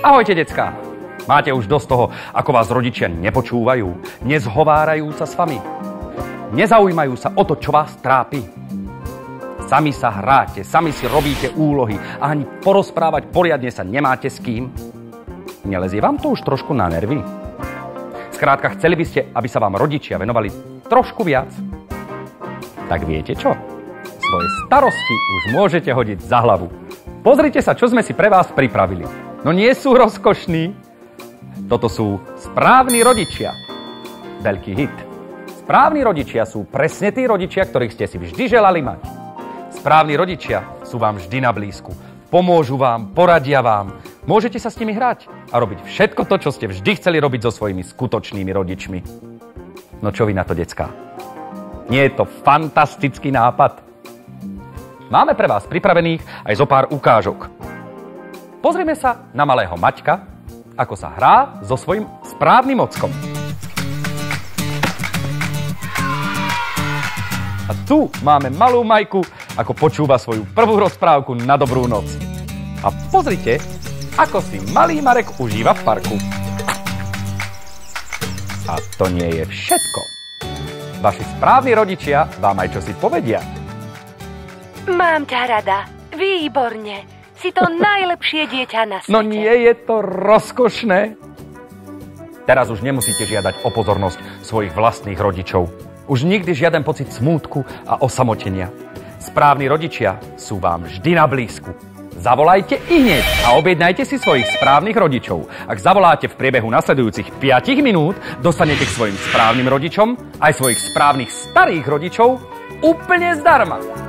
Ahojte, decká. Máte už dosť toho, ako vás rodičia nepočúvajú, nezhovárajú sa s vami, nezaujímajú sa o to, čo vás trápi. Sami sa hráte, sami si robíte úlohy a ani porozprávať poriadne sa nemáte s kým. Nelezie vám to už trošku na nervy? Skrátka, chceli by ste, aby sa vám rodičia venovali trošku viac? Tak viete čo? Svoje starosti už môžete hodiť za hlavu. Pozrite sa, čo sme si pre vás pripravili. No nie sú rozkošní? Toto sú správni rodičia. Veľký hit. Správni rodičia sú presne tí rodičia, ktorých ste si vždy želali mať. Správni rodičia sú vám vždy na blízku. Pomôžu vám, poradia vám. Môžete sa s nimi hrať a robiť všetko to, čo ste vždy chceli robiť so svojimi skutočnými rodičmi. No čo vy na to, decká? Nie je to fantastický nápad? Máme pre vás pripravených aj zo pár ukážok. Pozrime sa na malého Maťka, ako sa hrá so svojím správnym ockom. A tu máme malú Majku, ako počúva svoju prvú rozprávku na dobrú noc. A pozrite, ako si malý Marek užíva v parku. A to nie je všetko. Vaši správni rodičia vám aj čosi povedia. Mám ťa rada. Výborne. Si to najlepšie dieťa na svete. No nie je to rozkošné? Teraz už nemusíte žiadať o pozornosť svojich vlastných rodičov. Už nikdy žiaden pocit smútku a osamotenia. Správni rodičia sú vám vždy na blízku. Zavolajte ihneď a objednajte si svojich správnych rodičov. Ak zavoláte v priebehu nasledujúcich 5 minút, dostanete k svojim správnym rodičom aj svojich správnych starých rodičov úplne zdarma.